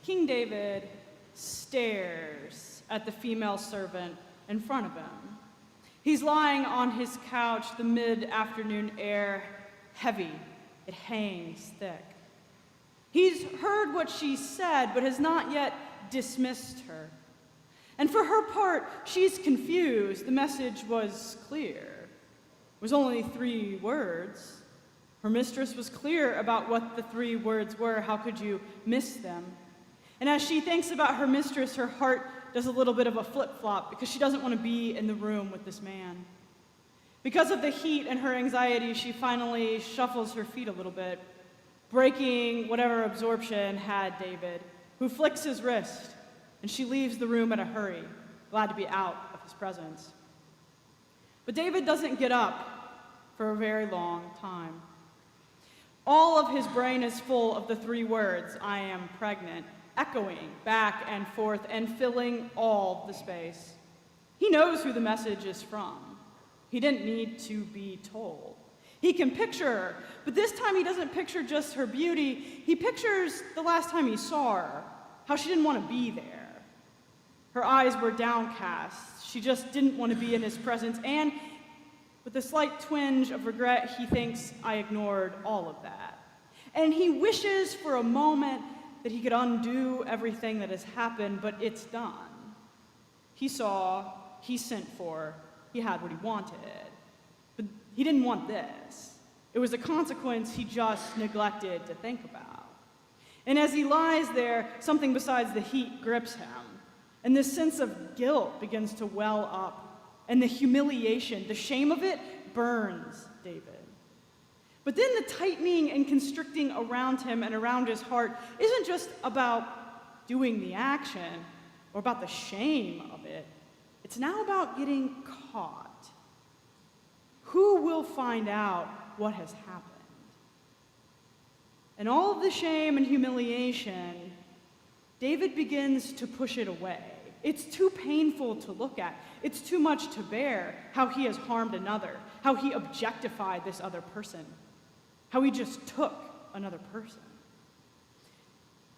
King David stares at the female servant in front of him. He's lying on his couch, the mid-afternoon air heavy. It hangs thick. He's heard what she said, but has not yet dismissed her. And for her part, she's confused. The message was clear. It was only 3 words. Her mistress was clear about what the 3 words were. How could you miss them? And as she thinks about her mistress, her heart does a little bit of a flip-flop because she doesn't want to be in the room with this man. Because of the heat and her anxiety, she finally shuffles her feet a little bit, breaking whatever absorption had David, who flicks his wrist, and she leaves the room in a hurry, glad to be out of his presence. But David doesn't get up for a very long time. All of his brain is full of the 3 words, "I am pregnant," echoing back and forth and filling all the space. He knows who the message is from. He didn't need to be told. He can picture her, but this time he doesn't picture just her beauty. He pictures the last time he saw her, how she didn't want to be there. Her eyes were downcast. She just didn't want to be in his presence, and with a slight twinge of regret, he thinks, I ignored all of that. And he wishes for a moment that he could undo everything that has happened, but it's done. He saw, he sent for, he had what he wanted. But he didn't want this. It was a consequence he just neglected to think about. And as he lies there, something besides the heat grips him. And this sense of guilt begins to well up. And the humiliation, the shame of it, burns David. But then the tightening and constricting around him and around his heart isn't just about doing the action or about the shame of it. It's now about getting caught. Who will find out what has happened? And all of the shame and humiliation, David begins to push it away. It's too painful to look at. It's too much to bear, how he has harmed another, how he objectified this other person, how he just took another person.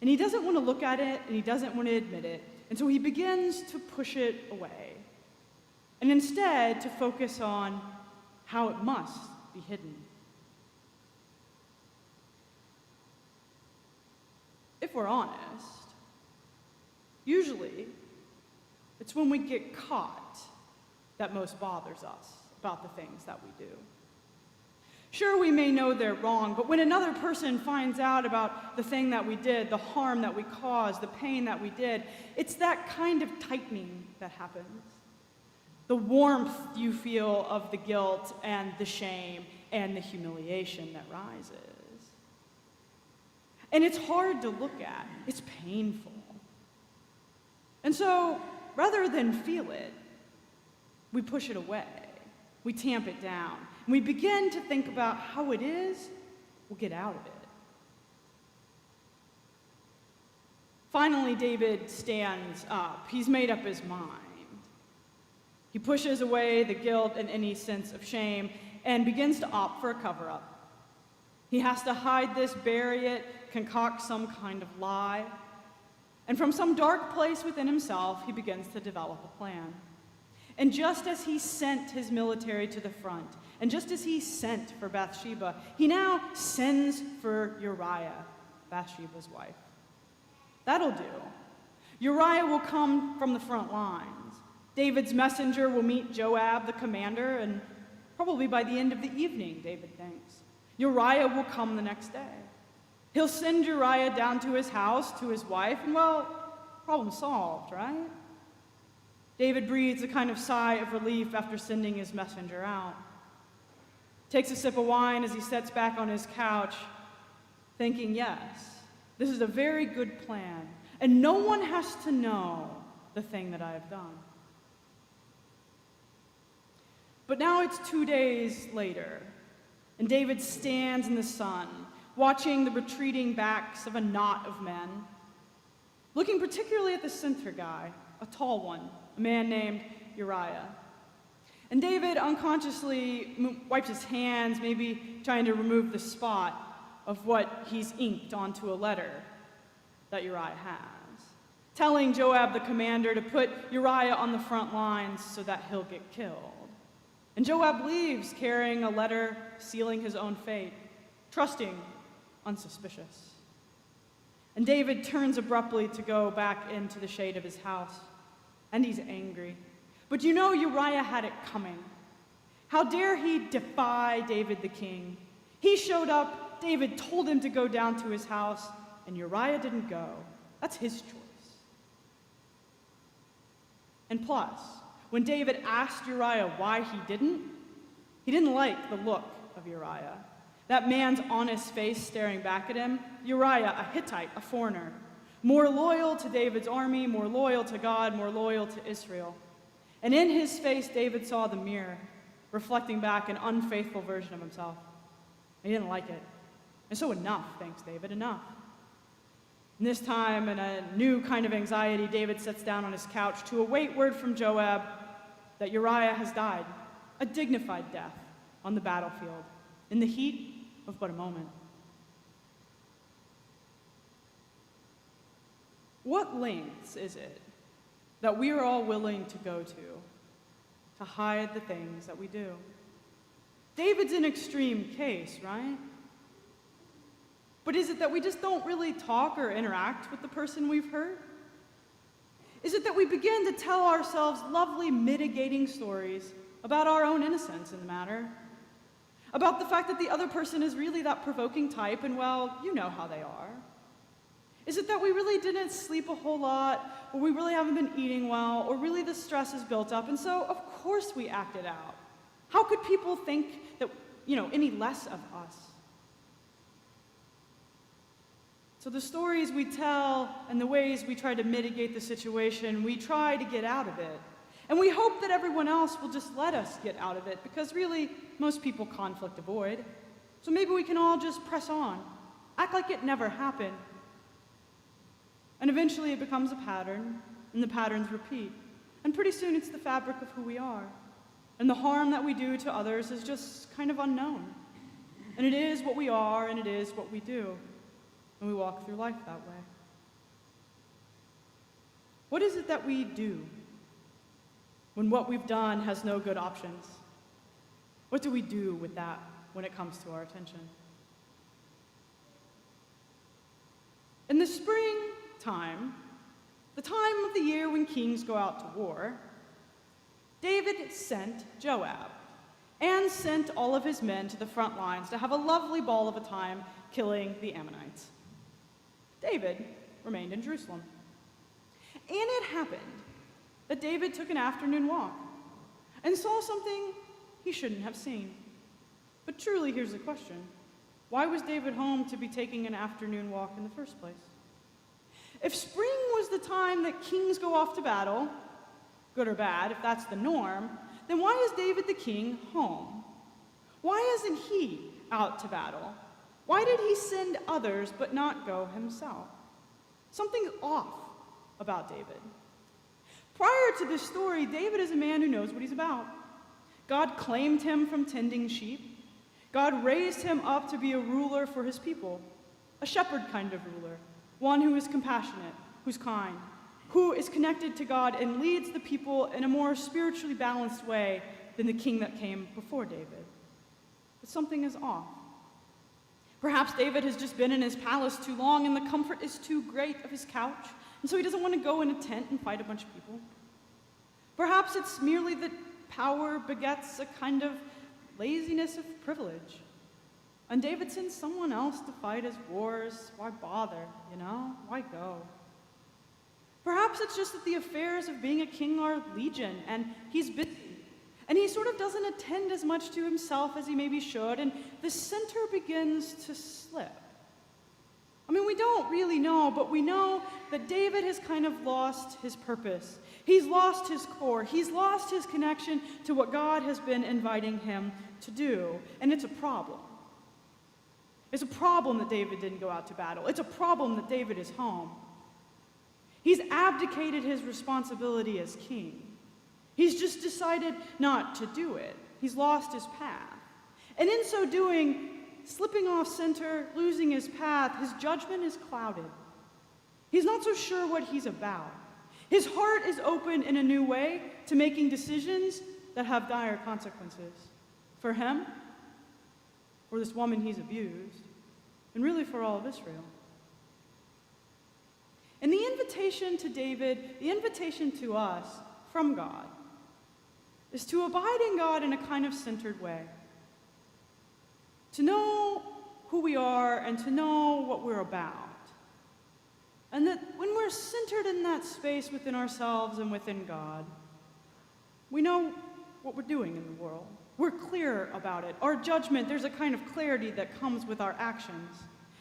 And he doesn't want to look at it, and he doesn't want to admit it, and so he begins to push it away, and instead to focus on how it must be hidden. If we're honest, usually it's when we get caught that most bothers us about the things that we do. Sure, we may know they're wrong, but when another person finds out about the thing that we did, the harm that we caused, the pain that we did, it's that kind of tightening that happens. The warmth you feel of the guilt and the shame and the humiliation that rises. And it's hard to look at. It's painful. And so, rather than feel it, we push it away. We tamp it down. And we begin to think about how it is, we'll get out of it. Finally, David stands up. He's made up his mind. He pushes away the guilt and any sense of shame and begins to opt for a cover-up. He has to hide this, bury it, concoct some kind of lie. And from some dark place within himself, he begins to develop a plan. And just as he sent his military to the front, and just as he sent for Bathsheba, he now sends for Uriah, Bathsheba's wife. That'll do. Uriah will come from the front lines. David's messenger will meet Joab, the commander, and probably by the end of the evening, David thinks. Uriah will come the next day. He'll send Uriah down to his house, to his wife, and well, problem solved, right? David breathes a kind of sigh of relief after sending his messenger out. Takes a sip of wine as he sits back on his couch, thinking, yes, this is a very good plan, and no one has to know the thing that I have done. But now it's 2 days later, and David stands in the sun, watching the retreating backs of a knot of men, looking particularly at the center guy, a tall one, a man named Uriah. And David unconsciously wipes his hands, maybe trying to remove the spot of what he's inked onto a letter. that Uriah has, telling Joab the commander to put Uriah on the front lines so that he'll get killed. And Joab leaves carrying a letter sealing his own fate, trusting, unsuspicious. And David turns abruptly to go back into the shade of his house, and he's angry. But you know Uriah had it coming. How dare he defy David the king? He showed up, David told him to go down to his house, and Uriah didn't go. That's his choice. And plus, when David asked Uriah why he didn't like the look of Uriah. That man's honest face staring back at him, Uriah, a Hittite, a foreigner, more loyal to David's army, more loyal to God, more loyal to Israel. And in his face, David saw the mirror, reflecting back an unfaithful version of himself. He didn't like it. And so enough, thanks, David, enough. And this time, in a new kind of anxiety, David sits down on his couch to await word from Joab that Uriah has died, a dignified death on the battlefield, in the heat of but a moment. What lengths is it that we are all willing to go to hide the things that we do? David's an extreme case, right? But is it that we just don't really talk or interact with the person we've hurt? Is it that we begin to tell ourselves lovely mitigating stories about our own innocence in the matter? About the fact that the other person is really that provoking type and, well, you know how they are? Is it that we really didn't sleep a whole lot, or we really haven't been eating well, or really the stress is built up, and so of course we acted out? How could people think that, any less of us? So the stories we tell and the ways we try to mitigate the situation, we try to get out of it. And we hope that everyone else will just let us get out of it, because really, most people conflict avoid. So maybe we can all just press on, act like it never happened. And eventually it becomes a pattern, and the patterns repeat. And pretty soon it's the fabric of who we are. And the harm that we do to others is just kind of unknown. And it is what we are, and it is what we do. And we walk through life that way. What is it that we do when what we've done has no good options? What do we do with that when it comes to our attention? In the springtime, the time of the year when kings go out to war, David sent Joab and sent all of his men to the front lines to have a lovely ball of a time killing the Ammonites. David remained in Jerusalem. And it happened that David took an afternoon walk and saw something he shouldn't have seen. But truly, here's the question. Why was David home to be taking an afternoon walk in the first place? If spring was the time that kings go off to battle, good or bad, if that's the norm, then why is David the king home? Why isn't he out to battle? Why did he send others but not go himself? Something's off about David. Prior to this story, David is a man who knows what he's about. God claimed him from tending sheep. God raised him up to be a ruler for his people, a shepherd kind of ruler, one who is compassionate, who's kind, who is connected to God and leads the people in a more spiritually balanced way than the king that came before David. But something is off. Perhaps David has just been in his palace too long and the comfort is too great of his couch, and so he doesn't want to go in a tent and fight a bunch of people. Perhaps it's merely that power begets a kind of laziness of privilege. And David sends someone else to fight his wars. Why bother, Why go? Perhaps it's just that the affairs of being a king are legion, and he's busy. And he sort of doesn't attend as much to himself as he maybe should, and the center begins to slip. We don't really know, but we know that David has kind of lost his purpose. He's lost his core. He's lost his connection to what God has been inviting him to do, and it's a problem. It's a problem that David didn't go out to battle. It's a problem that David is home. He's abdicated his responsibility as king. He's just decided not to do it. He's lost his path. And in so doing, slipping off center, losing his path, his judgment is clouded. He's not so sure what he's about. His heart is open in a new way to making decisions that have dire consequences. For him, for this woman he's abused, and really for all of Israel. And the invitation to David, the invitation to us from God, is to abide in God in a kind of centered way. To know who we are and to know what we're about. And that when we're centered in that space within ourselves and within God, we know what we're doing in the world. We're clear about it. Our judgment, there's a kind of clarity that comes with our actions.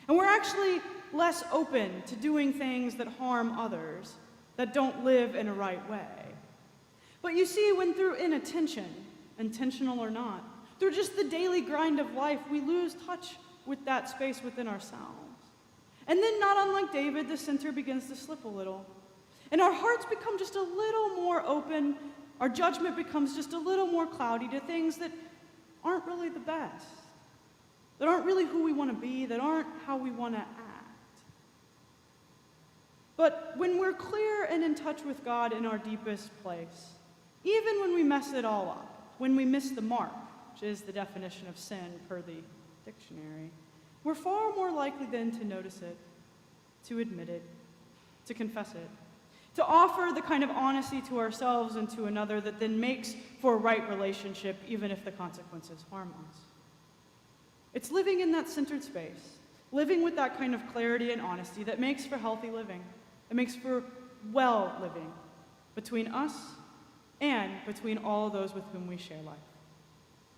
And we're actually less open to doing things that harm others, that don't live in a right way. But you see, when through inattention, intentional or not, through just the daily grind of life, we lose touch with that space within ourselves. And then, not unlike David, the center begins to slip a little. And our hearts become just a little more open. Our judgment becomes just a little more cloudy to things that aren't really the best, that aren't really who we want to be, that aren't how we want to act. But when we're clear and in touch with God in our deepest place, even when we mess it all up, when we miss the mark, which is the definition of sin per the dictionary, we're far more likely then to notice it, to admit it, to confess it, to offer the kind of honesty to ourselves and to another that then makes for a right relationship, even if the consequences harm us. It's living in that centered space, living with that kind of clarity and honesty that makes for healthy living. It makes for well living between us and between all of those with whom we share life.